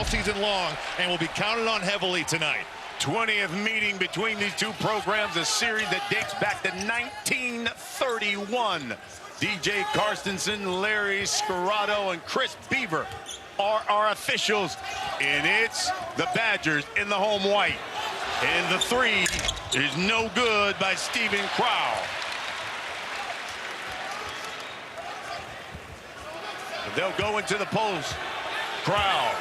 season long and will be counted on heavily tonight. 20th meeting between these two programs, a series that dates back to 1931. DJ Carstensen, Larry Scarrato, and Chris Beaver are our officials, and it's the Badgers in the home white. And the three is no good by Steven Crowl. They'll go into the post. Crowl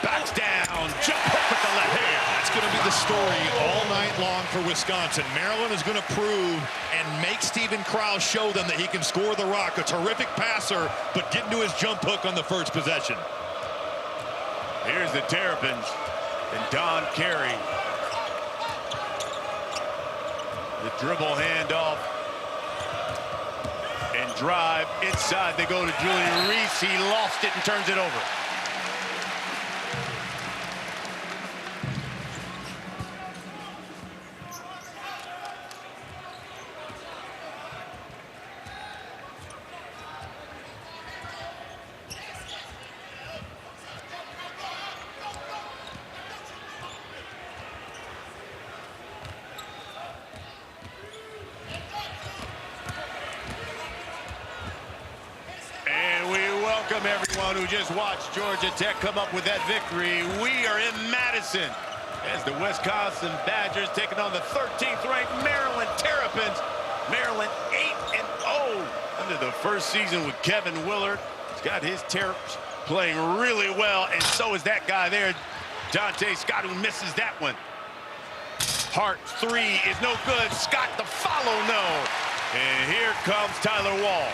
backs down, jump hook with the left hand. That's going to be the story all night long for Wisconsin. Maryland is going to prove and make Steven Crowl show them that he can score the rock. A terrific passer, but get into his jump hook on the first possession. Here's the Terrapins and Don Carey. The dribble handoff and drive inside. They go to Julian Reese. He lost it and turns it over. Welcome everyone who just watched Georgia Tech come up with that victory. We are in Madison as the Wisconsin Badgers taking on the 13th ranked Maryland Terrapins. Maryland 8-0 under the first season with Kevin Willard. He's got his Terps playing really well, and so is that guy there, Dante Scott, who misses that one. Hart three is no good. Scott the follow, no. And here comes Tyler Wall.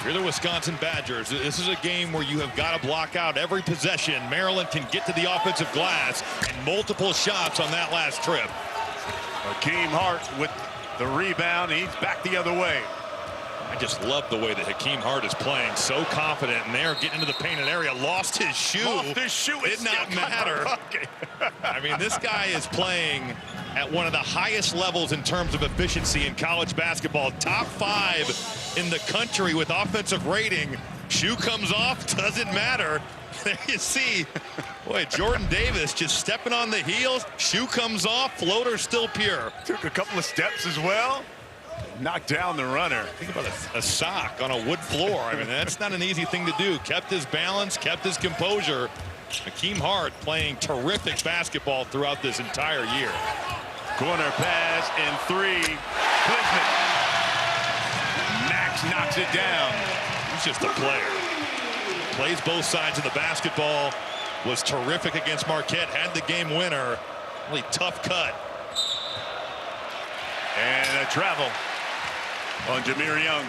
You're the Wisconsin Badgers. This is a game where you have got to block out every possession. Maryland can get to the offensive glass and multiple shots on that last trip. Hakeem Hart with the rebound. He's back the other way. I just love the way that Hakeem Hart is playing. So confident, and they're getting into the painted area. Lost his shoe. Lost his shoe. Did not matter. I mean, this guy is playing at one of the highest levels in terms of efficiency in college basketball. Top 5 in the country with offensive rating. Shoe comes off, doesn't matter. There you see, boy, Jordan Davis just stepping on the heels. Shoe comes off, floater still pure. Took a couple of steps as well. Knocked down the runner. Think about a sock on a wood floor. I mean, that's not an easy thing to do. Kept his balance, kept his composure. Hakeem Hart playing terrific basketball throughout this entire year. Corner pass and three. Klisman. Max knocks it down. He's just a player. Plays both sides of the basketball. Was terrific against Marquette. Had the game winner. Really tough cut. And a travel on Jahmir Young.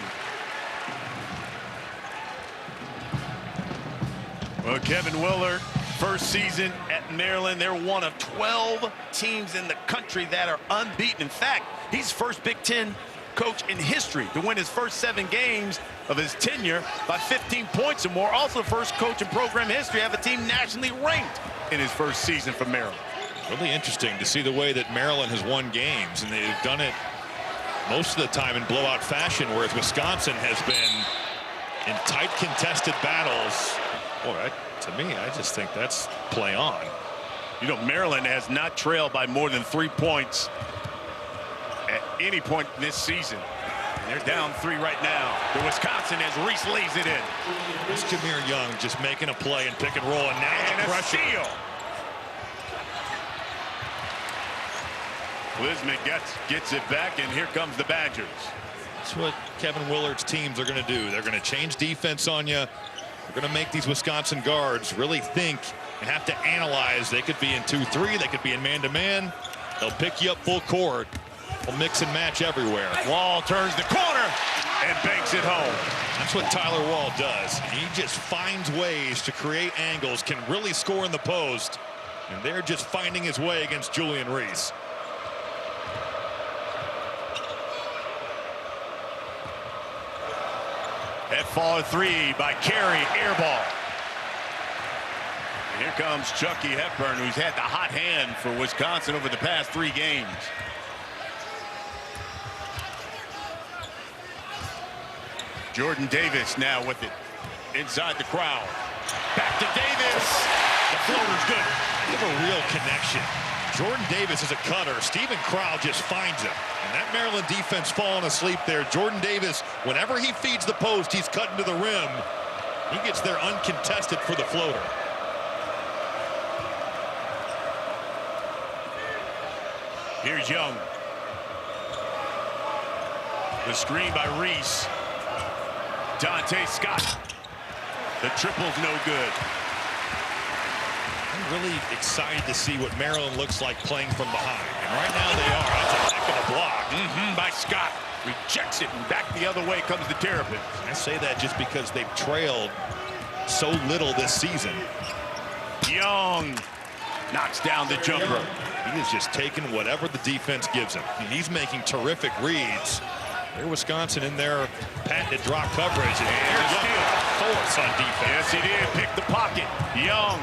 Well, Kevin Willard, first season at Maryland. They're one of 12 teams in the country that are unbeaten. In fact, he's first Big Ten coach in history to win his first 7 games of his tenure by 15 points or more. Also first coach in program history to have a team nationally ranked in his first season for Maryland. Really interesting to see the way that Maryland has won games, and they've done it most of the time in blowout fashion, whereas Wisconsin has been in tight contested battles. Boy, to me, I just think that's play on. You know, Maryland has not trailed by more than 3 points at any point this season. And they're down 3 right now. The Wisconsin as Reese lays it in. It's Jahmir Young just making a play and pick and roll, and now and the a pressure. steal. Klisman gets it back, and here comes the Badgers. That's what Kevin Willard's teams are going to do. They're going to change defense on you. They're going to make these Wisconsin guards really think and have to analyze. They could be in 2-3. They could be in man-to-man. They'll pick you up full court. They'll mix and match everywhere. Wall turns the corner and banks it home. That's what Tyler Wall does. He just finds ways to create angles, can really score in the post, and they're just finding his way against Julian Reese. That fall 3 by Carey, air ball. And here comes Chucky Hepburn, who's had the hot hand for Wisconsin over the past 3 games. Jordan Davis now with it inside the crowd. Back to Davis. The floater's good. They have a real connection. Jordan Davis is a cutter. Steven Crowl just finds him. And that Maryland defense falling asleep there. Jordan Davis, whenever he feeds the post, he's cutting to the rim. He gets there uncontested for the floater. Here's Young. The screen by Reese. Dante Scott. The triple's no good. I'm really excited to see what Maryland looks like playing from behind. And right now they are. That's a heck of a block. By Scott. Rejects it, and back the other way comes the Terrapins. I say that just because they've trailed so little this season. Young knocks down the jumper. He is just taking whatever the defense gives him. He's making terrific reads. There's Wisconsin in their patented drop coverage. And here's steal. Force on defense. Yes, he did. Pick the pocket. Young.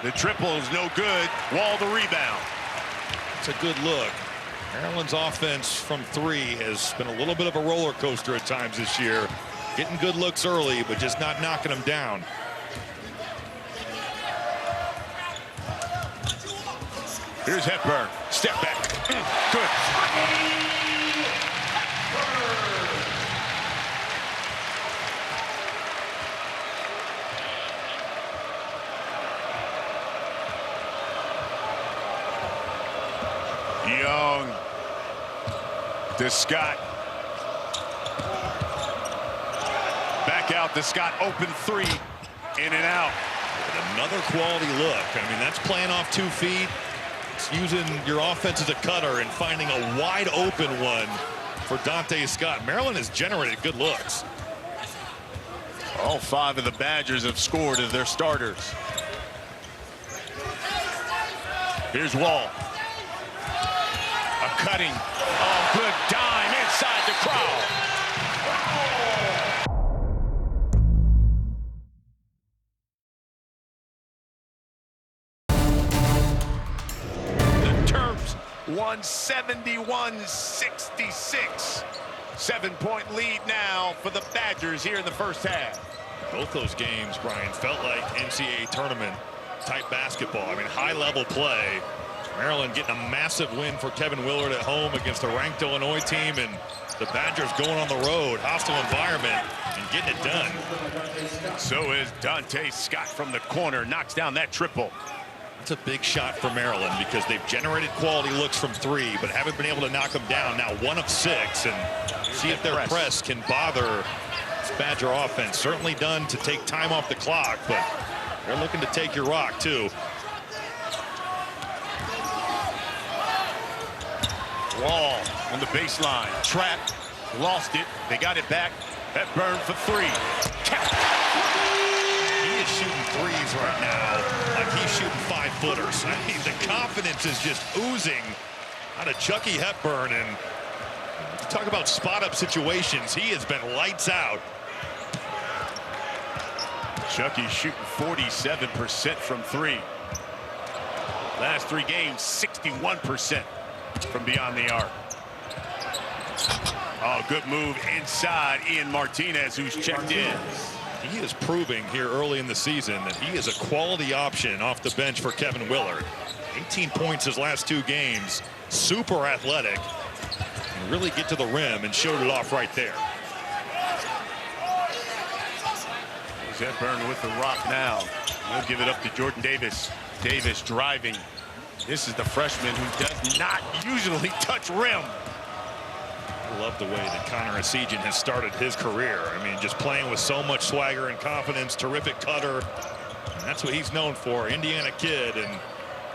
The triple is no good. Wall the rebound. It's a good look. Maryland's offense from three has been a little bit of a roller coaster at times this year. Getting good looks early, but just not knocking them down. Here's Hepburn. Step back. Good. Young to Scott. Back out to Scott. Open three. In and out. And another quality look. I mean, that's playing off 2 feet. It's using your offense as a cutter and finding a wide open one for Dante Scott. Maryland has generated good looks. All 5 of the Badgers have scored as their starters. Here's Wall. A cutting. Oh, good dime inside the Crowl. The Terps 171-66. 7-point lead now for the Badgers here in the first half. Both those games, Brian, felt like NCAA tournament type basketball. I mean, high level play. Maryland getting a massive win for Kevin Willard at home against a ranked Illinois team, and the Badgers going on the road, hostile environment, and getting it done. So is Dante Scott from the corner, knocks down that triple. It's a big shot for Maryland because they've generated quality looks from three, but haven't been able to knock them down. Now 1 of 6, and see if their press can bother this Badger offense. Certainly done to take time off the clock, but they're looking to take your rock too. Wall on the baseline, trapped, lost it. They got it back. Hepburn for 3. He is shooting threes right now like he's shooting 5-footers. I mean, the confidence is just oozing out of Chucky Hepburn. And talk about spot-up situations. He has been lights out. Chucky shooting 47% from 3. Last 3 games, 61% from beyond the arc. Oh, good move inside. Ian Martinez, who's checked in. He is proving here early in the season that he is a quality option off the bench for Kevin Willard. 18 points his last 2 games. Super athletic. And really get to the rim and showed it off right there. Hepburn with the rock now. He'll give it up to Jordan Davis. Davis driving. This is the freshman who does not usually touch rim. I love the way that Connor Esigian has started his career. I mean, just playing with so much swagger and confidence, terrific cutter. And that's what he's known for, Indiana kid, and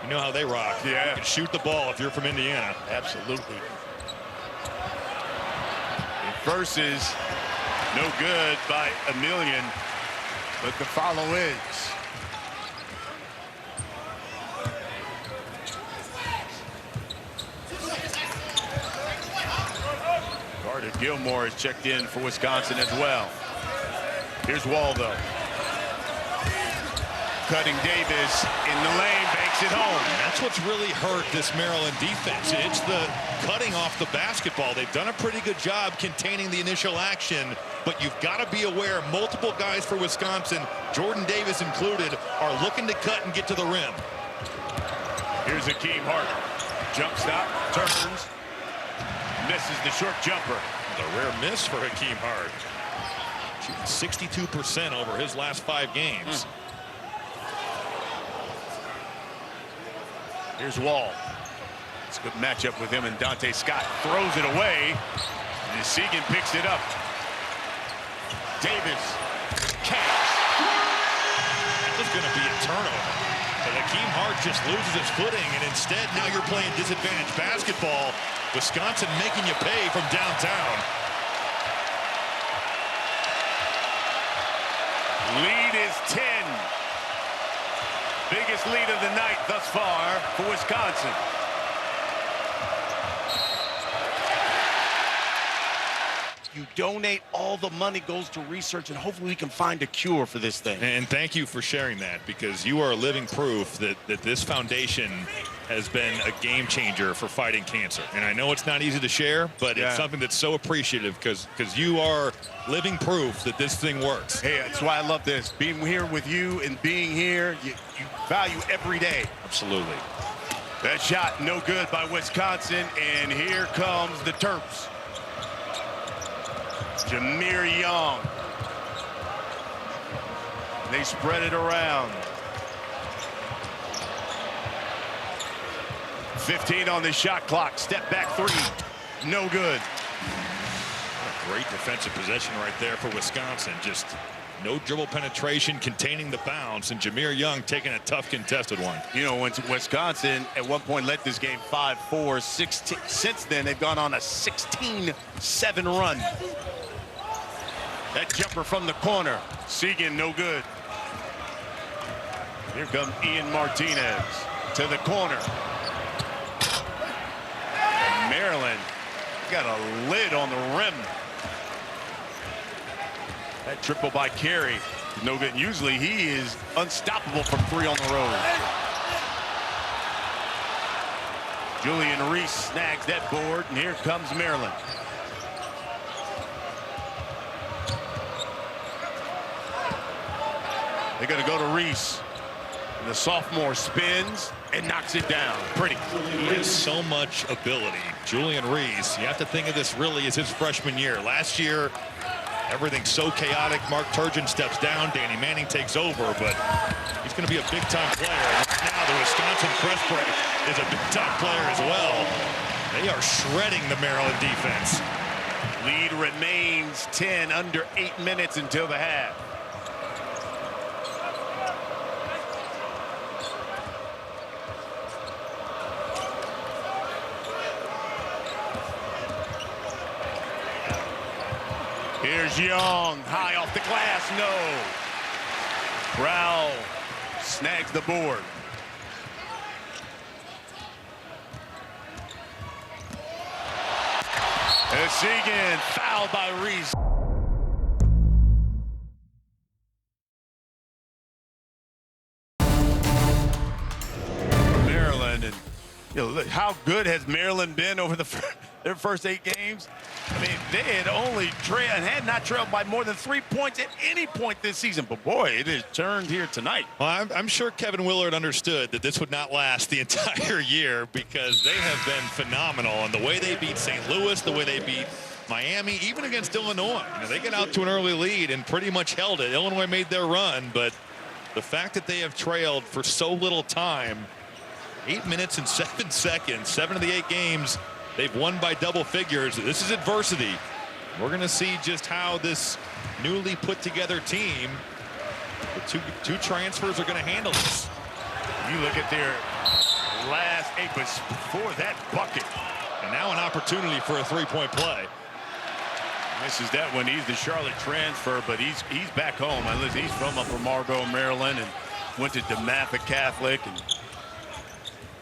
you know how they rock. Yeah. You can shoot the ball if you're from Indiana. Absolutely. Versus no good by a million, but the follow is. Carter Gilmore is checked in for Wisconsin as well. Here's Waldo. Cutting Davis in the lane, banks takes it home. That's what's really hurt this Maryland defense. It's the cutting off the basketball. They've done a pretty good job containing the initial action, but you've got to be aware multiple guys for Wisconsin, Jordan Davis included, are looking to cut and get to the rim. Here's Hakeem Hart. Jump stop, turns, misses the short jumper. A rare miss for Hakeem Hart. Shooting 62% over his last 5 games. Here's Wall. It's a good matchup with him and Dante Scott. Throws it away. And Seguin picks it up. Davis. Catch. That was going to be a turnover. But Hakeem Hart just loses his footing, and instead now you're playing disadvantage basketball. Wisconsin making you pay from downtown. Lead is 10. Biggest lead of the night thus far for Wisconsin. You donate, all the money goes to research, and hopefully we can find a cure for this thing. And thank you for sharing that, because you are living proof that this foundation has been a game changer for fighting cancer. And I know it's not easy to share, but it's something that's so appreciative, because you are living proof that this thing works. Hey, that's why I love this. Being here with you and being here, you value every day. Absolutely. That shot no good by Wisconsin, and here comes the Terps. Jameer Young. They spread it around. 15 on the shot clock. Step back 3. No good. What a great defensive possession right there for Wisconsin. Just no dribble penetration, containing the bounce, and Jameer Young taking a tough contested one. You know, when Wisconsin at one point led this game 5-4, 16. Since then, they've gone on a 16-7 run. That jumper from the corner. Seguin, no good. Here comes Ian Martinez to the corner. Maryland got a lid on the rim. That triple by Carey is no good. Usually he is unstoppable from 3 on the road. Julian Reese snags that board, and here comes Maryland. They're going to go to Reese. And the sophomore spins and knocks it down. Pretty. He has so much ability. Julian Reese, you have to think of this really as his freshman year. Last year, everything's so chaotic. Mark Turgeon steps down. Danny Manning takes over, but he's going to be a big-time player. Right now, the Wisconsin press break is a big-time player as well. They are shredding the Maryland defense. Lead remains 10, under 8 minutes until the half. Here's Young, high off the glass, no. Crowl snags the board. And Seguin fouled by Reese. Maryland, and you know, look, how good has Maryland been over their first 8 games? I mean, they had not trailed by more than 3 points at any point this season. But boy, it has turned here tonight. Well, I'm sure Kevin Willard understood that this would not last the entire year, because they have been phenomenal. And the way they beat St. Louis, the way they beat Miami, even against Illinois. You know, they get out to an early lead and pretty much held it. Illinois made their run, but the fact that they have trailed for so little time, 8 minutes and 7 seconds, 7 of the 8 games, they've won by double figures. This is adversity. We're going to see just how this newly put together team, the two transfers, are going to handle this. You look at their last 8, but before that bucket. And now an opportunity for a 3-point play. Misses that one. He's the Charlotte transfer, but he's back home. Listen, he's from Upper Marlboro, Maryland, and went to DeMatha Catholic and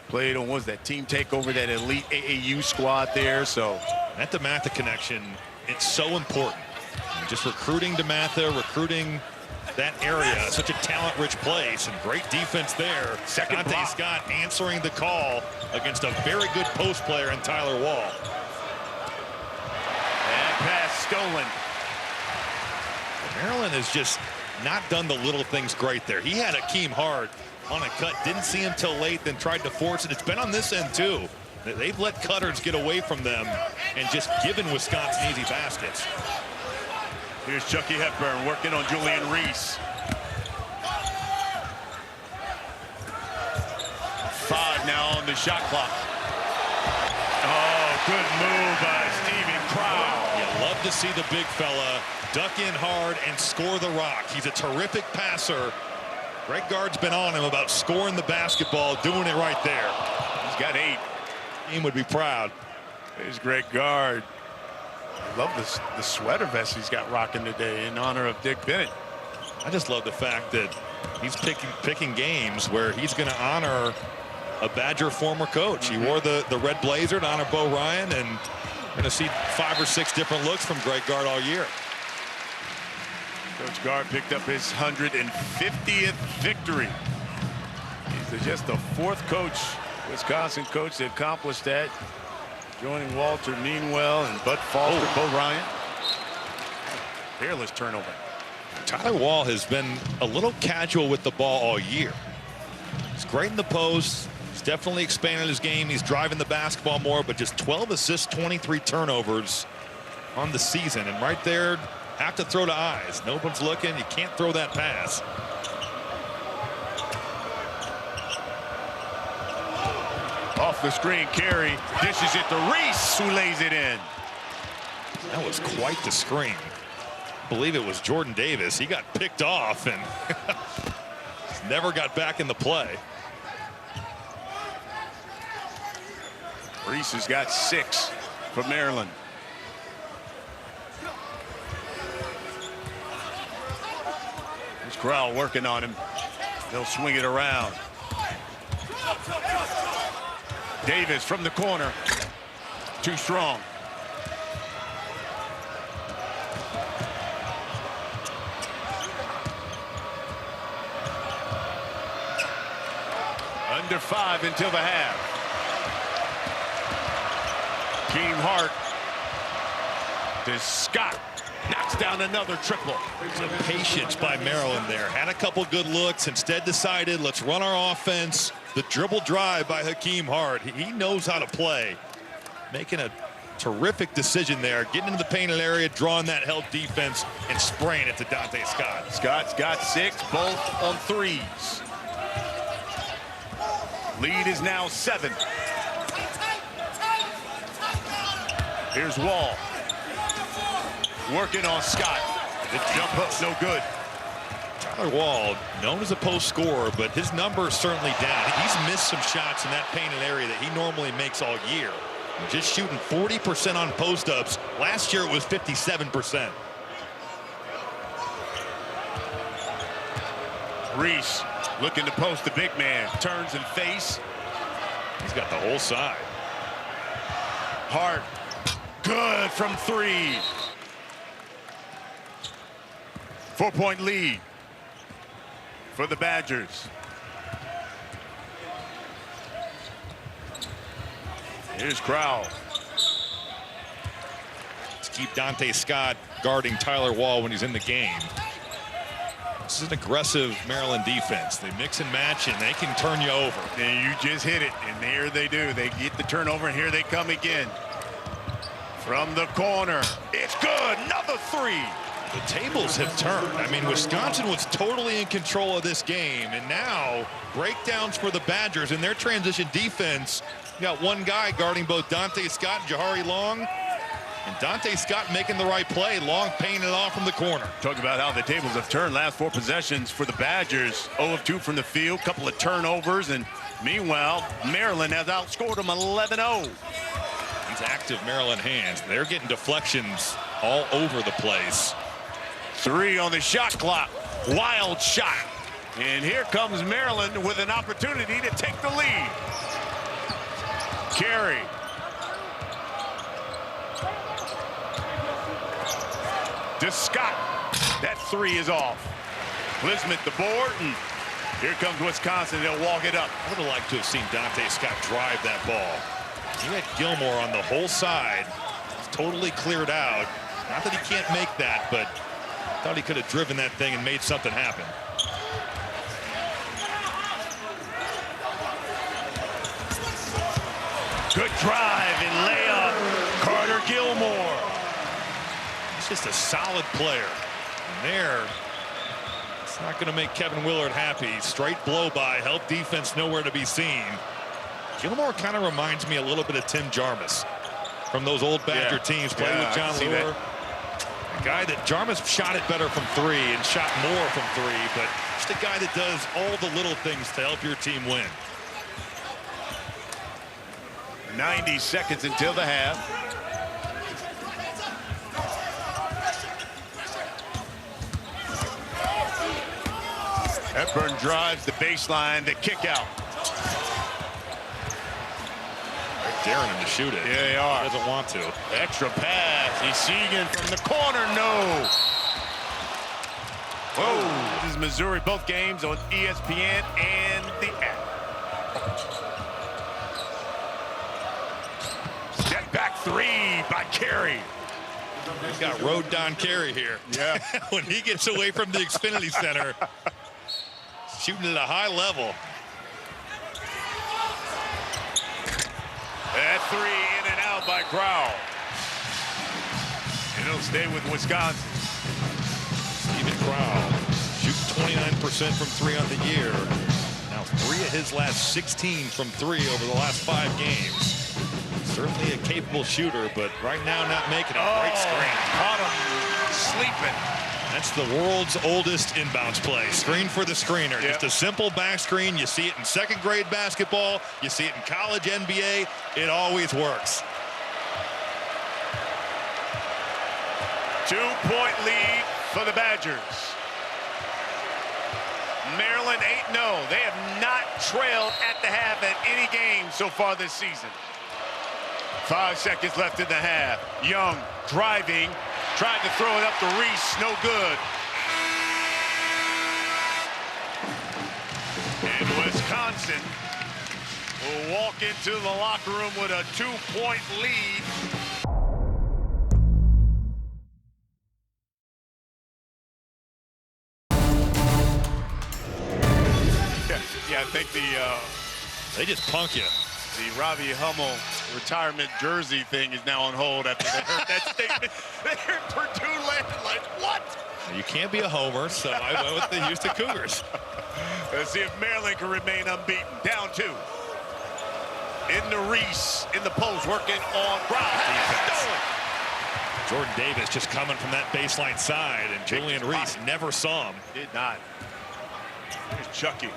played on, that team takeover, that elite AAU squad there. So that DeMatha connection, it's so important. Just recruiting DeMatha, recruiting that area, such a talent-rich place, and great defense there. Second Dante block. Scott answering the call against a very good post player in Tyler Wall. And pass stolen. Maryland has just not done the little things great there. He had Hakeem Hart on a cut, didn't see him till late, then tried to force it. It's been on this end too. They've let cutters get away from them and just given Wisconsin easy baskets. Here's Chucky Hepburn working on Julian Reese. 5 now on the shot clock. Oh, good move by Steven Crowl. You love to see the big fella duck in hard and score the rock. He's a terrific passer. Greg Gard's been on him about scoring the basketball, doing it right there. He's got 8. Team would be proud. There's Greg Gard. I love the sweater vest he's got rocking today in honor of Dick Bennett. I just love the fact that he's picking games where he's going to honor a Badger former coach. He wore the red blazer to honor Bo Ryan, and we're going to see 5 or 6 different looks from Greg Gard all year. Coach Gard picked up his 150th victory. He's just the 4th coach, Wisconsin coach, to accomplish that, joining Walter Meanwell and Bud Foster, Bo Ryan. Peerless turnover. Tyler Wall has been a little casual with the ball all year. He's great in the post. He's definitely expanded his game. He's driving the basketball more, but just 12 assists, 23 turnovers on the season. And right there, have to throw to eyes. No one's looking. You can't throw that pass. Off the screen, Carey dishes it to Reese, who lays it in. That was quite the screen. I believe it was Jordan Davis. He got picked off and never got back in the play. Reese has got 6 for Maryland. There's Crowl working on him. They'll swing it around. Davis from the corner. Too strong. Under 5 until the half. Hakeem Hart to Scott. Knocks down another triple. Some patience by Maryland there. Had a couple good looks. Instead decided, let's run our offense. The dribble drive by Hakeem Hart. He knows how to play. Making a terrific decision there. Getting into the painted area, drawing that help defense, and spraying it to Dante Scott. Scott's got 6, both on 3s. Lead is now 7. Here's Wall. Working on Scott. The jump hook's no good. Tyler Wall, known as a post scorer, but his number is certainly down. He's missed some shots in that painted area that he normally makes all year. Just shooting 40% on post-ups. Last year it was 57%. Reese looking to post the big man. Turns and face. He's got the whole side. Hart. Good from 3. 4-point lead for the Badgers. Here's Crowl. Let's keep Dante Scott guarding Tyler Wall when he's in the game. This is an aggressive Maryland defense. They mix and match, and they can turn you over. And you just hit it, and here they do. They get the turnover, and here they come again. From the corner. It's good. Another 3. The tables have turned. I mean, Wisconsin was totally in control of this game, and now breakdowns for the Badgers in their transition defense. You got one guy guarding both Dante Scott and Jahari Long, and Dante Scott making the right play. Long paying it off from the corner. Talk about how the tables have turned. Last 4 possessions for the Badgers. 0 of 2 from the field, couple of turnovers, and meanwhile, Maryland has outscored them 11-0. These active Maryland hands, they're getting deflections all over the place. 3 on the shot clock. Wild shot. And here comes Maryland with an opportunity to take the lead. Carey. To Scott. That 3 is off. Klisman the board, and here comes Wisconsin. They'll walk it up. I would have liked to have seen Dante Scott drive that ball. He had Gilmore on the whole side. It's totally cleared out. Not that he can't make that, but I thought he could have driven that thing and made something happen. Good drive and layup. Carter Gilmore. He's just a solid player. And there, it's not going to make Kevin Willard happy. Straight blow by, help defense nowhere to be seen. Gilmore kind of reminds me a little bit of Tim Jarmus from those old Badger teams. Played with John Lure. A guy that Jarmus shot it better from three and shot more from three, but just a guy that does all the little things to help your team win. 90 seconds until the half. Hepburn drives the baseline, the kick out. They're daring him to shoot it. Yeah, they are. He doesn't want to. Extra pass. Esegan from the corner. No. Whoa. This is Missouri. Both games on ESPN and the app. Step back three by Carey. He's got road Don Carey here. Yeah. When he gets away from the Xfinity Center, shooting at a high level. That three in and out by Crowl. And he'll stay with Wisconsin. Steven Crowl shooting 29% from three on the year. Now 3 of his last 16 from three over the last 5 games. Certainly a capable shooter, but right now not making a great screen. Caught him sleeping. That's the world's oldest inbounds play. Screen for the screener. Yep. Just a simple back screen. You see it in second grade basketball. You see it in college NBA. It always works. 2-point lead for the Badgers. Maryland 8-0. They have not trailed at the half at any game so far this season. 5 seconds left in the half. Young driving. Tried to throw it up to Reese. No good. And Wisconsin will walk into the locker room with a 2-point lead. Yeah, I think They just punk you. the Robbie Hummel retirement jersey thing is now on hold after they heard that statement. They heard Purdue landed like, what? You can't be a homer, so I went with the Houston Cougars. Let's see if Maryland can remain unbeaten. Down 2. Into Reese in the post, working on Crowl. Jordan Davis just coming from that baseline side, and Julian Reese never saw him. Did not. Here's Chucky.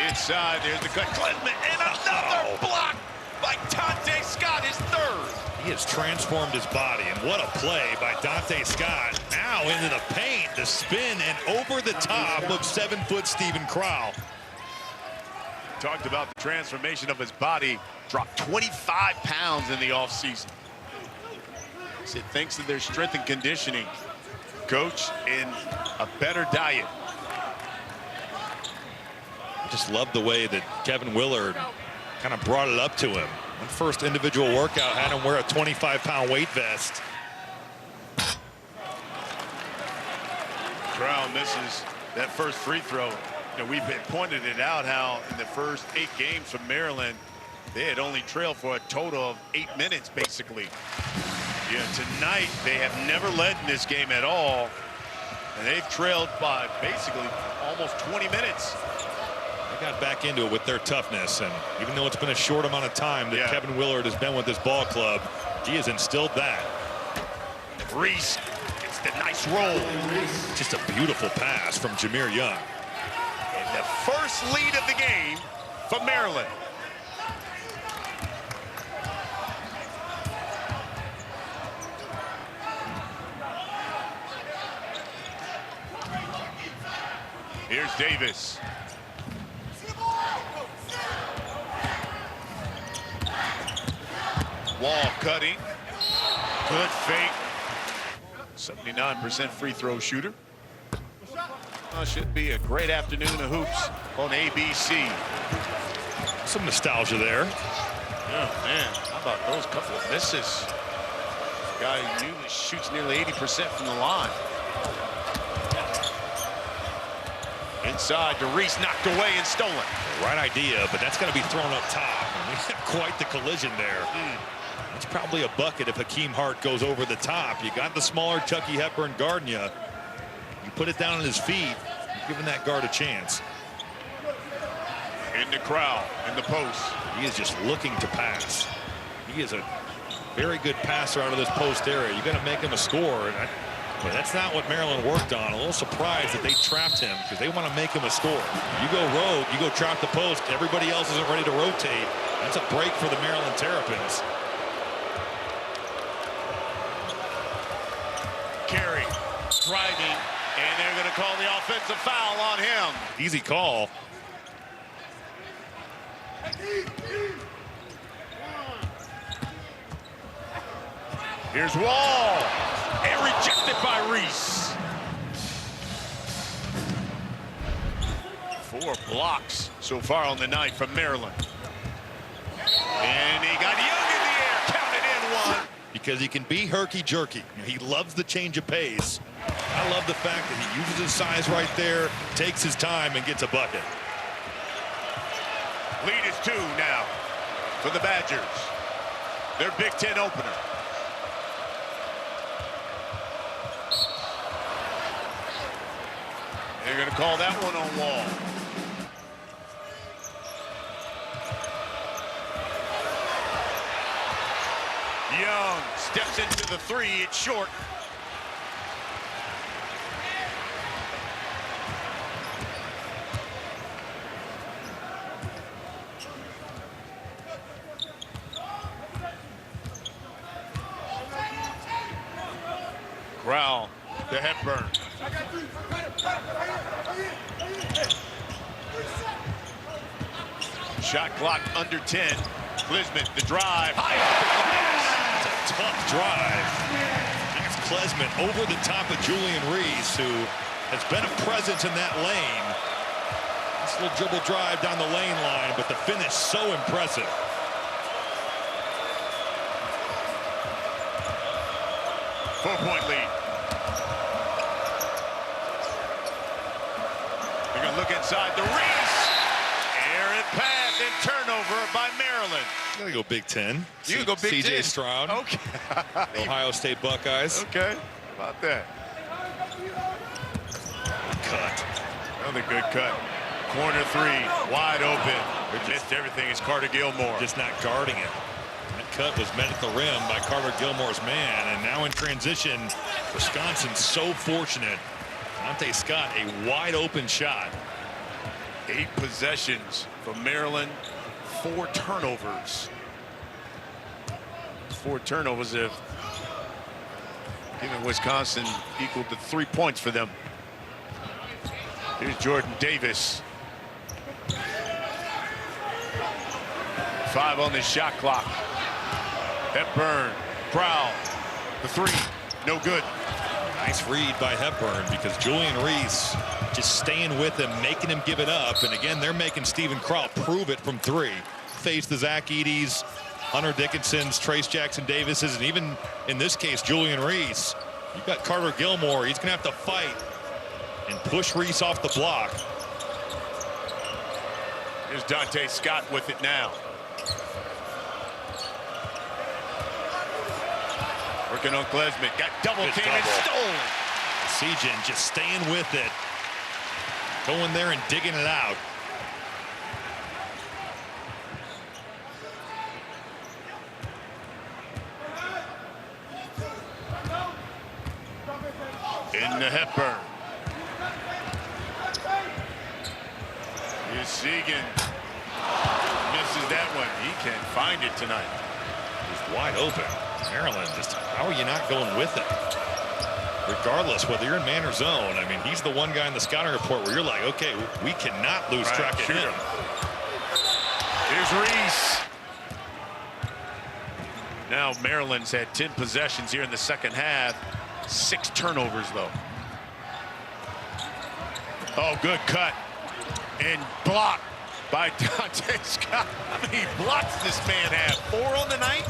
Inside, there's the cut. Klisman, and another block by Dante Scott, his 3rd. He has transformed his body, and what a play by Dante Scott. Now into the paint, the spin, and over the top of 7-foot Steven Crowl. Talked about the transformation of his body. Dropped 25 pounds in the offseason. Said thanks to their strength and conditioning, coach, in a better diet. Just love the way that Kevin Willard kind of brought it up to him. That first individual workout had him wear a 25-pound weight vest. Crowl misses that first free throw. You know, we've been pointed it out how in the first 8 games from Maryland, they had only trailed for a total of 8 minutes, basically. Yeah, tonight they have never led in this game at all, and they've trailed by basically almost 20 minutes. They got back into it with their toughness, and even though it's been a short amount of time that Kevin Willard has been with this ball club, he has instilled that. Reese gets the nice roll. Just a beautiful pass from Jameer Young. And the first lead of the game for Maryland. Here's Davis. Wall cutting. Good fake. 79% free throw shooter. Should be a great afternoon of hoops on ABC. Some nostalgia there. Oh, man. How about those couple of misses? Guy who usually shoots nearly 80% from the line. Inside to Reese, knocked away and stolen. Right idea, but that's going to be thrown up top. We have quite the collision there. It's probably a bucket if Hakeem Hart goes over the top. You got the smaller Chucky Hepburn guarding you. You put it down on his feet, giving that guard a chance. Into Crowl in the post. He is just looking to pass. He is a very good passer out of this post area. You got to make him a scorer. But that's not what Maryland worked on. A little surprised that they trapped him because they want to make him a scorer. You go rogue, you go trap the post. Everybody else isn't ready to rotate. That's a break for the Maryland Terrapins. Carey driving, and they're going to call the offensive foul on him. Easy call. Here's Wall, and rejected by Reese. 4 blocks so far on the night from Maryland. And he got Young in the air, counted in 1. Because he can be herky-jerky. He loves the change of pace. I love the fact that he uses his size right there, takes his time, and gets a bucket. Lead is 2 now for the Badgers. Their Big Ten opener. They're going to call that one on Wall. Young steps into the 3. It's short. Crowl to Hepburn. Shot clock under 10. Klesmit, the drive. High off the glass. It's a tough drive. That's Klesmit over the top of Julian Reese, who has been a presence in that lane. This little dribble drive down the lane line, but the finish so impressive. Four-point lead. They're going to look inside the Reese. Errant pass and turnover by Maryland. You gotta go Big Ten. You can go Big Ten. CJ Stroud. Okay. Ohio State Buckeyes. Okay. How about that? Cut. Another good cut. Corner 3, wide open. Missed everything. It's Carter Gilmore. Just not guarding it. That cut was met at the rim by Carter Gilmore's man, and now in transition, Wisconsin's so fortunate. Dante Scott, a wide open shot. 8 possessions for Maryland, 4 turnovers. 4 turnovers have given Wisconsin equal to 3 points for them. Here's Jordan Davis. 5 on the shot clock. Hepburn, Crowl, the 3, no good. Nice read by Hepburn because Julian Reese just staying with him, making him give it up. And again, they're making Steven Crowl prove it from 3. Face the Zach Edey's, Hunter Dickinson's, Trace Jackson Davis's, and even in this case, Julian Reese. You've got Carter Gilmore. He's going to have to fight and push Reese off the block. Here's Dante Scott with it now. Working on Klesmit. Got double team and stolen. Sejan just staying with it. Going there and digging it out. Into Hepburn. Here's Segan. Misses that one. He can't find it tonight. He's wide open. Maryland, just how are you not going with it? Regardless whether you're in man or zone, I mean, he's the one guy in the scouting report where you're like, okay, we cannot lose track of him. Here's Reese. Now Maryland's had 10 possessions here in the second half. 6 turnovers, though. Oh, good cut. And blocked by Dante Scott. How many blocks this man have? 4 on the night?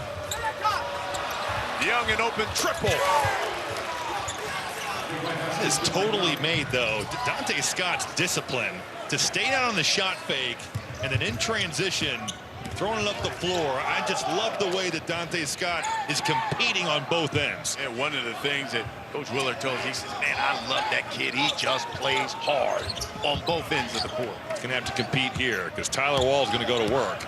Young and open triple. This is totally made, though. Dante Scott's discipline to stay down on the shot fake and then in transition, throwing it up the floor. I just love the way that Dante Scott is competing on both ends. And one of the things that Coach Willard told us, he says, man, I love that kid. He just plays hard on both ends of the court. He's going to have to compete here because Tyler Wall's going to go to work.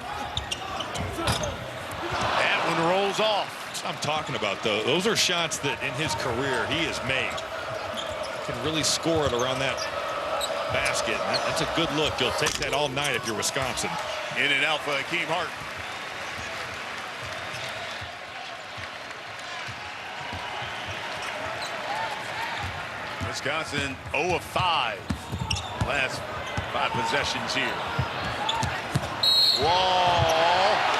That one rolls off. That's what I'm talking about, though. Those are shots that in his career he has made. Can really score it around that basket. That's a good look. You'll take that all night if you're Wisconsin. In and out for Akeem Hart. Wisconsin 0 of 5. Last 5 possessions here. Wall.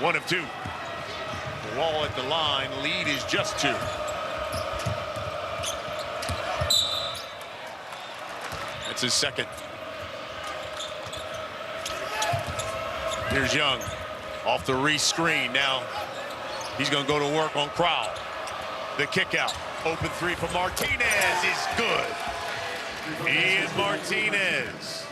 One of 2. Wall at the line. Lead is just 2. That's his second. Here's Young off the re-screen. Now he's going to go to work on Crowl. The kick out. Open 3 for Martinez is good. Ian Martinez.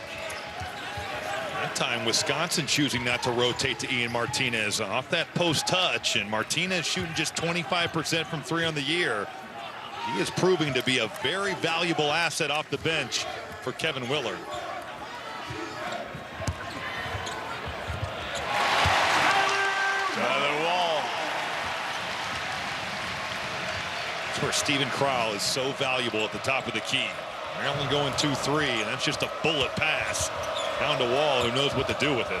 That time Wisconsin choosing not to rotate to Ian Martinez off that post touch, and Martinez shooting just 25% from 3 on the year. He is proving to be a very valuable asset off the bench for Kevin Willard. Tyler Wall. That's where Steven Crowl is so valuable at the top of the key. Maryland going 2-3, and that's just a bullet pass down to Wall, who knows what to do with it.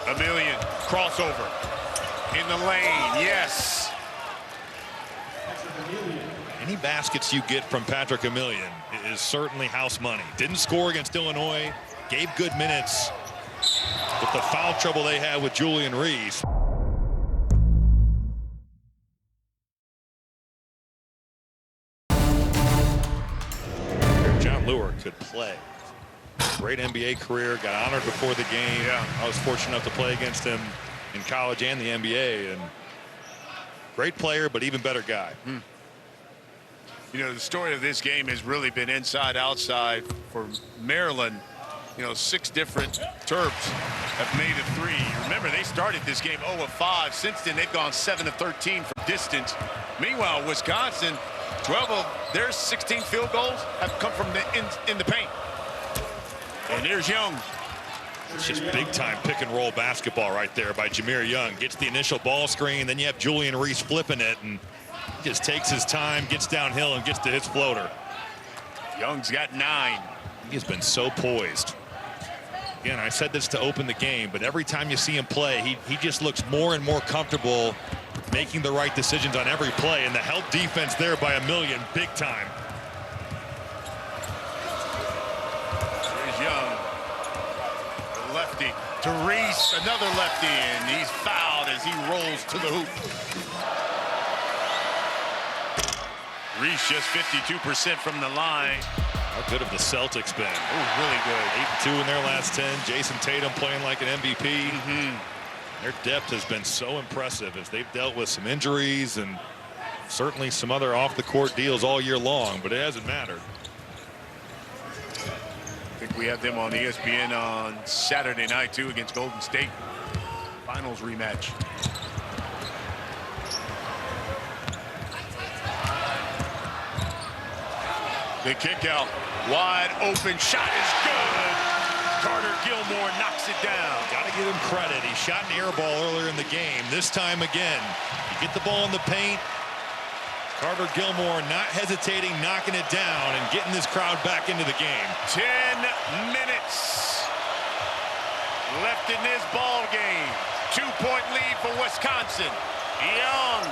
Emilian crossover in the lane. Yes. Any baskets you get from Patrick Emilian is certainly house money. Didn't score against Illinois, gave good minutes, but the foul trouble they had with Julian Reese. John Lure could play. Great NBA career, got honored before the game. Yeah. I was fortunate enough to play against him in college and the NBA, and great player, but even better guy. You know, the story of this game has really been inside outside for Maryland. You know, 6 different Terps have made a 3. Remember, they started this game 0 of 5. Since then, they've gone 7 of 13 from distance. Meanwhile, Wisconsin, 12 of their 16 field goals have come from in the paint. And here's Young. It's just big-time pick-and-roll basketball right there by Jameer Young. Gets the initial ball screen, then you have Julian Reese flipping it, and he just takes his time, gets downhill, and gets to his floater. Young's got 9. He has been so poised. Again, I said this to open the game, but every time you see him play, he just looks more and more comfortable making the right decisions on every play, and the help defense there by Emilian, big time. Young, the lefty to Reese, another lefty, and he's fouled as he rolls to the hoop. Reese just 52% from the line. How good have the Celtics been? Oh, really good. 8-2 in their last 10. Jason Tatum playing like an MVP. Their depth has been so impressive as they've dealt with some injuries and certainly some other off-the-court deals all year long, but it hasn't mattered. I think we have them on ESPN on Saturday night, too, against Golden State. Finals rematch. The kick out. Wide open shot is good. Carter Gilmore knocks it down. Got to give him credit. He shot an air ball earlier in the game. This time again, you get the ball in the paint. Carter Gilmore not hesitating, knocking it down and getting this crowd back into the game. 10 minutes left in this ball game. 2-point lead for Wisconsin. Young.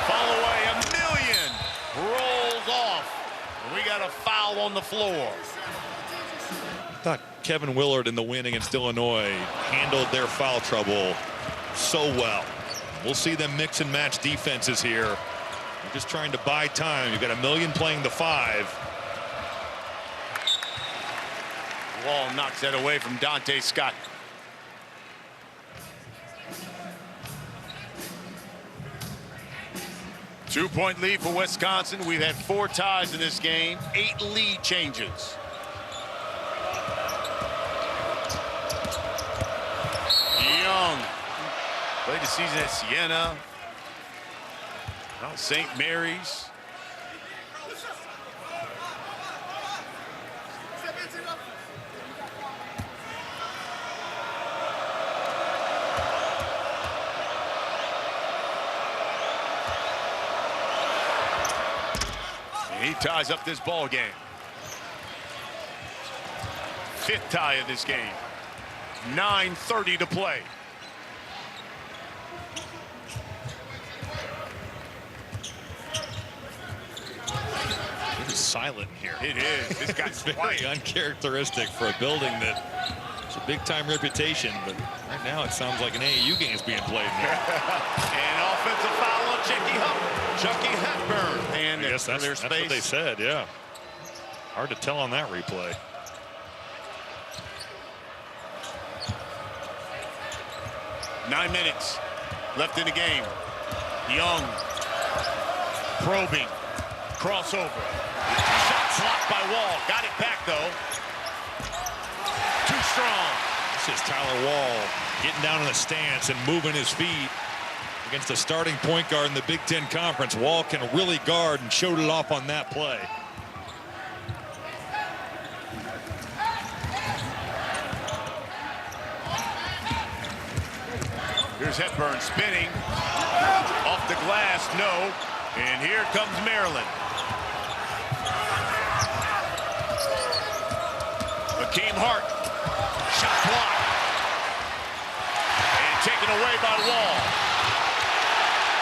Fall away. Emilian rolls off. We got a foul on the floor. I thought Kevin Willard in the win against Illinois handled their foul trouble so well. We'll see them mix and match defenses here. They're just trying to buy time. You've got a million playing the 5. Wall knocks that away from Dante Scott. Two-point lead for Wisconsin. We've had 4 ties in this game, 8 lead changes. Young played the season at Siena, Mount St. Mary's. He ties up this ball game. 5th tie of this game. 9:30 to play. It is silent here. It is. This guy's very uncharacteristic for a building that has a big-time reputation, but right now it sounds like an AAU game is being played in here. And offensive foul on Chucky Hepburn. And I guess that's what they said, yeah. Hard to tell on that replay. Nine minutes left in the game. Young probing, crossover. Shot blocked by Wall. Got it back though. Too strong. This is Tyler Wall getting down in the stance and moving his feet against the starting point guard in the Big Ten Conference. Wall can really guard and showed it off on that play. Here's Hepburn spinning. Off the glass, no. And here comes Maryland. Hakeem Hart. Shot blocked. And taken away by Wall.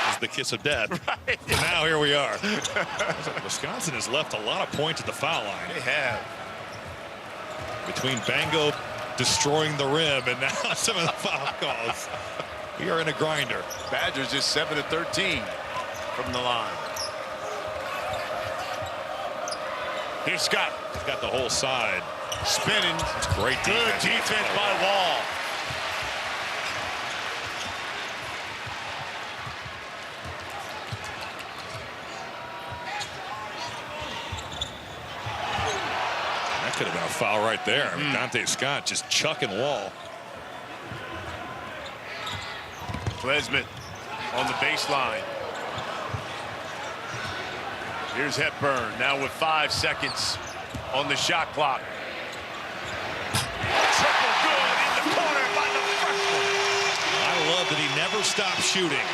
It's the kiss of death. Right. And now here we are. Wisconsin has left a lot of points at the foul line. They have. Between Bango destroying the rim and now some of the foul calls. We are in a grinder. Badgers is 7 of 13 from the line. Here's Scott. He's got the whole side. Spinning. It's great defense. Good defense by Wall. That could have been a foul right there. I mean, Dante Scott just chucking Wall. Klesmit on the baseline. Here's Hepburn now with 5 seconds on the shot clock. Triple good in the corner by the freshman. I love that he never stopped shooting.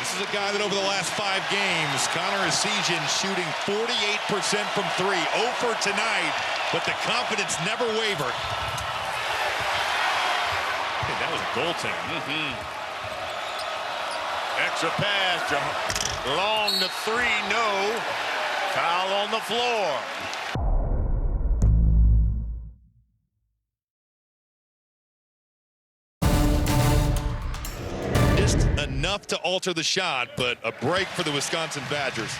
This is a guy that over the last 5 games, Connor Essegian shooting 48% from 3. 0 for tonight, but the confidence never wavered. Hey, that was a goaltender. Extra pass, long to 3, no. Foul on the floor. Just enough to alter the shot, but a break for the Wisconsin Badgers.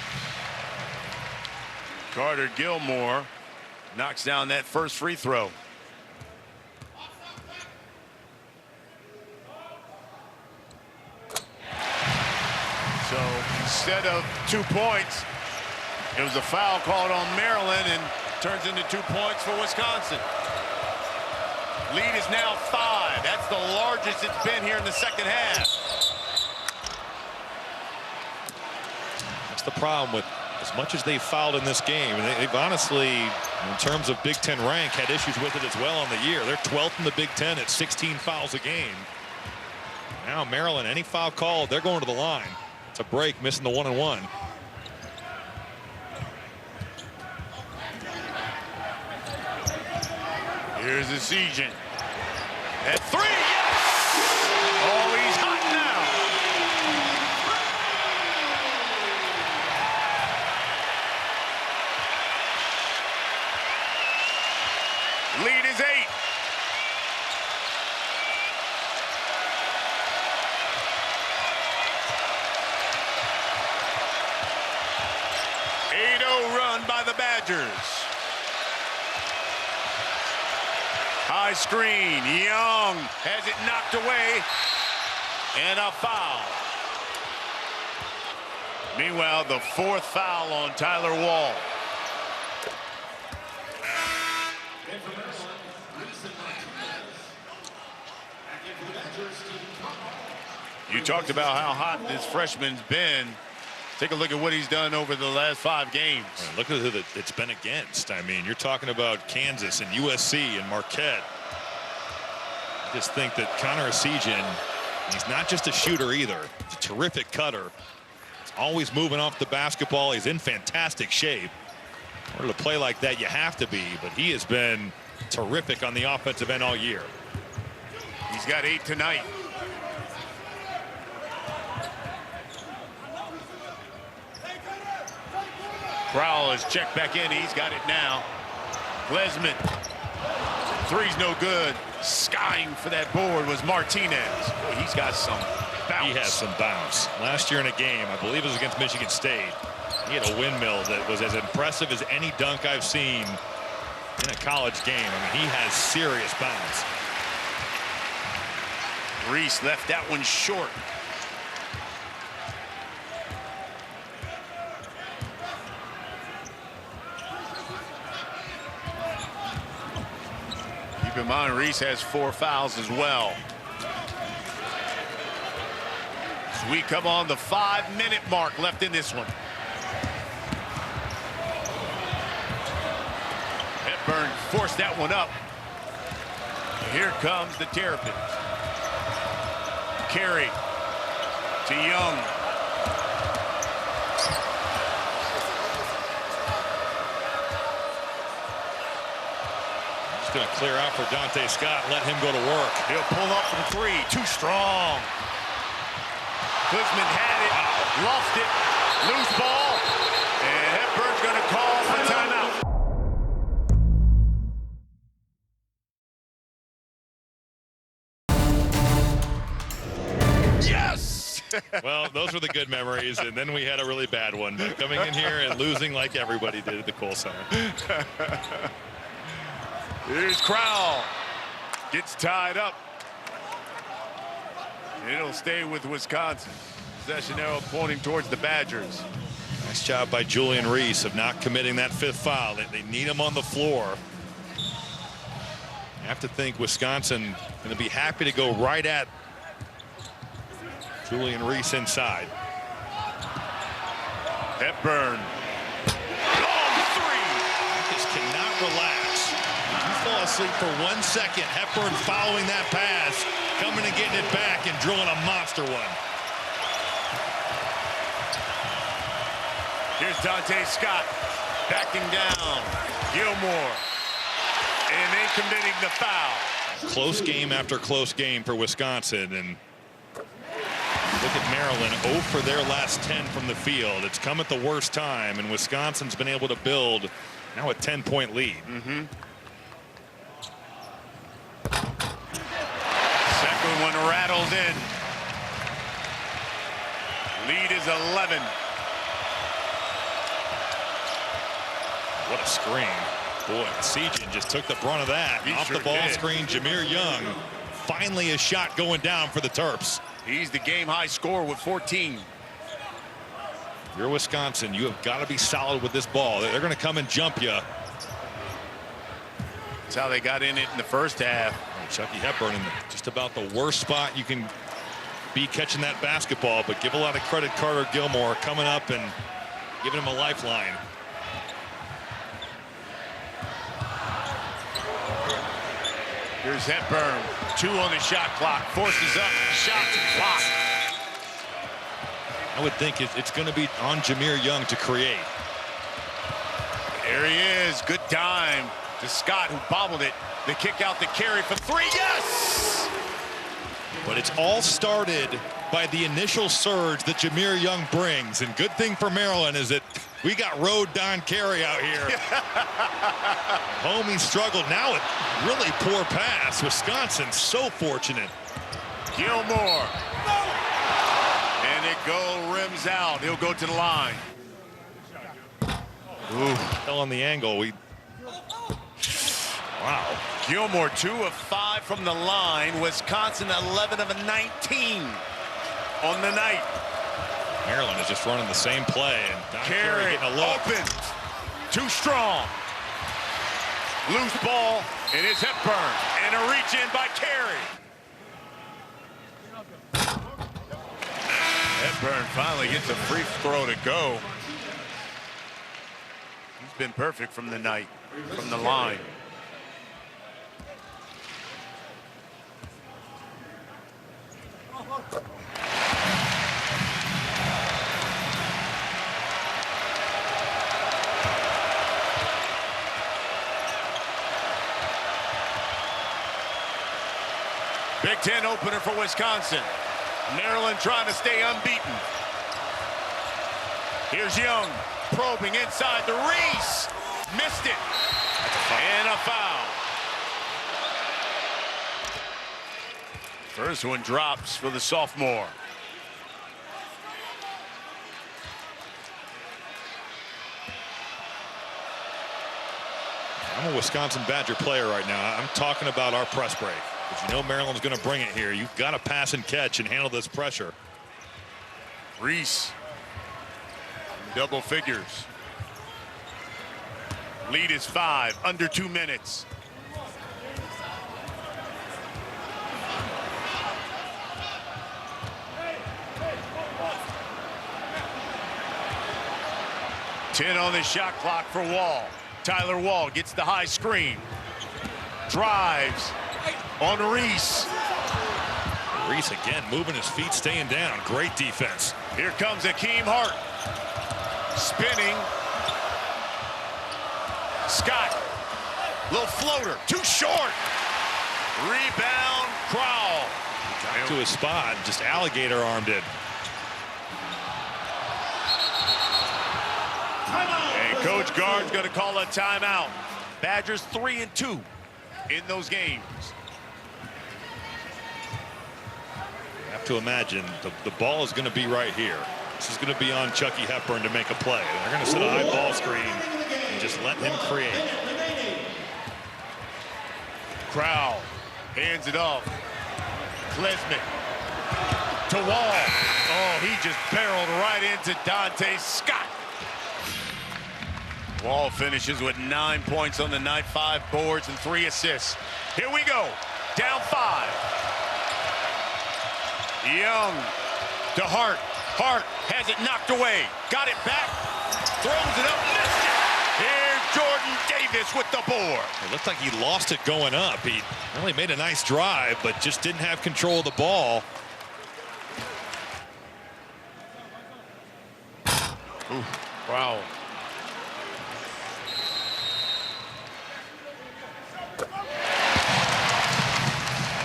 Carter Gilmore knocks down that first free throw. So instead of 2 points, it was a foul called on Maryland and turns into 2 points for Wisconsin. Lead is now 5. That's the largest it's been here in the second half. That's the problem with as much as they've fouled in this game. And they've honestly, in terms of Big Ten rank, had issues with it as well on the year. They're 12th in the Big Ten at 16 fouls a game. Now Maryland, any foul called, they're going to the line. It's a break, missing the 1-and-1. Here's Essegian. At 3, yes! Oh, he's hot now. run by the Badgers. High screen. Young has it knocked away. And a foul. Meanwhile, the fourth foul on Tyler Wall. You talked about how hot this freshman's been. Take a look at what he's done over the last 5 games. Look at who it's been against. I mean, you're talking about Kansas and USC and Marquette. I just think that Connor Essegian, he's not just a shooter either. He's a terrific cutter. He's always moving off the basketball. He's in fantastic shape. In order to play like that, you have to be. But he has been terrific on the offensive end all year. He's got 8 tonight. Crowl is checked back in. He's got it now. Glesman. Three's no good. Skying for that board was Martinez. Boy, he's got some bounce. He has some bounce. Last year in a game, I believe it was against Michigan State, he had a windmill that was as impressive as any dunk I've seen in a college game. I mean, he has serious bounce. Reese left that one short. Keep in mind, Reese has 4 fouls as well. So we come on the 5-minute mark left in this one. Hepburn forced that one up. Here comes the Terrapins. Carey to Young. Just going to clear out for Dante Scott. Let him go to work. He'll pull up from 3. Too strong. Glesman had it. Lost it. Loose ball. And Hepburn's going to call for timeout. Yes! Well, those were the good memories, and then we had a really bad one. Coming in here and losing like everybody did at the Kohl Center. Here's Crowl. Gets tied up. It'll stay with Wisconsin. Possession arrow pointing towards the Badgers. Nice job by Julian Reese of not committing that 5th foul. They need him on the floor. You have to think Wisconsin going to be happy to go right at Julian Reese inside. Hepburn. Long 3. Just cannot relax. You fall asleep for 1 second. Hepburn following that pass, coming and getting it back and drilling a monster one. Here's Dante Scott backing down. Gilmore. And then committing the foul. Close game after close game for Wisconsin. And look at Maryland, 0 for their last 10 from the field. It's come at the worst time, and Wisconsin's been able to build now a 10-point lead. Second one rattles in. Lead is 11. What a screen. Boy, Essegian just took the brunt of that. He Off sure the ball did. screen, Jameer Young. Finally a shot going down for the Terps. He's the game-high scorer with 14. If you're Wisconsin, you have got to be solid with this ball. They're going to come and jump you. That's how they got in it in the first half. Chucky Hepburn in just about the worst spot you can be catching that basketball, but give a lot of credit Carter Gilmore coming up and giving him a lifeline. Here's Hepburn. 2 on the shot clock. Forces up. Shot clock. I would think it's going to be on Jameer Young to create. There he is. Good dime to Scott, who bobbled it. The kick out, the carry for 3. Yes! But it's all started by the initial surge that Jameer Young brings. And good thing for Maryland is that we got road Don Carey out here. Homie struggled. Now a really poor pass. Wisconsin so fortunate. Gilmore. And it rims out. He'll go to the line. Ooh, fell on the angle. Wow. Gilmore 2 of 5 from the line. Wisconsin 11 of 19 on the night. Maryland is just running the same play, and Carey getting a look. Open. Too strong. Loose ball, and it's Hepburn. And a reach in by Carey. Hepburn finally gets a free throw to go. He's been perfect from the night, from the line. Big Ten opener for Wisconsin. Maryland trying to stay unbeaten. Here's Young probing inside the Reese. Missed it. And a foul. First one drops for the sophomore. I'm a Wisconsin Badger player right now. I'm talking about our press break. Because you know Maryland's going to bring it here. You've got to pass and catch and handle this pressure. Reese. Double figures. Lead is 5, under 2 minutes. Ten on the shot clock for Wall. Tyler Wall gets the high screen. Drives on Reese. Reese again moving his feet, staying down. Great defense. Here comes Akeem Hart. Spinning. Scott. Little floater. Too short. Rebound. Crowl. Got to his spot. Just alligator armed it. And Coach Gard's going to call a timeout. Badgers 3-2 in those games. You have to imagine the ball is going to be right here. This is going to be on Chucky Hepburn to make a play. They're going to set a high ball screen and just let him create. Crowl hands it off. Klesmit to Wall. Oh, he just barreled right into Dante Scott. Wall finishes with 9 points on the night, 5 boards and 3 assists. Here we go. Down 5. Young to Hart. Hart has it knocked away. Got it back. Throws it up. Missed it. Here's Jordan Davis with the board. It looked like he lost it going up. He really made a nice drive, but just didn't have control of the ball. Ooh, wow.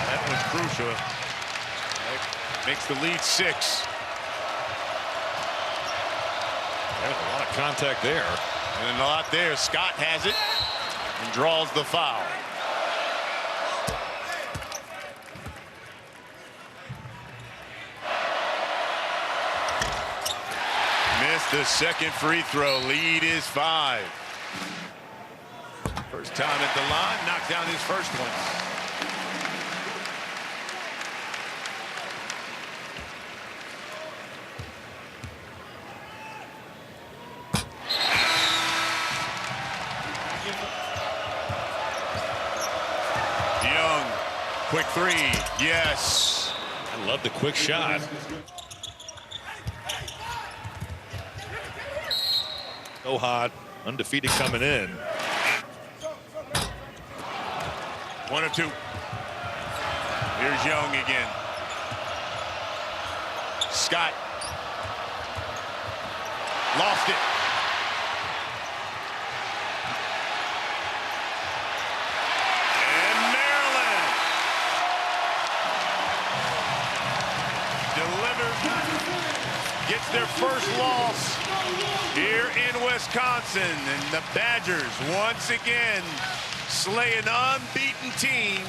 That was crucial. That makes the lead 6. There's a lot of contact there. And a lot there. Scott has it and draws the foul. Missed the second free throw. Lead is 5. First time at the line. Knocked down his first one. Quick 3, yes. I love the quick shot. So hot, undefeated coming in. 1 of 2. Here's Young again. Scott. Lost it. Gets their first loss here in Wisconsin, and the Badgers once again slay an unbeaten team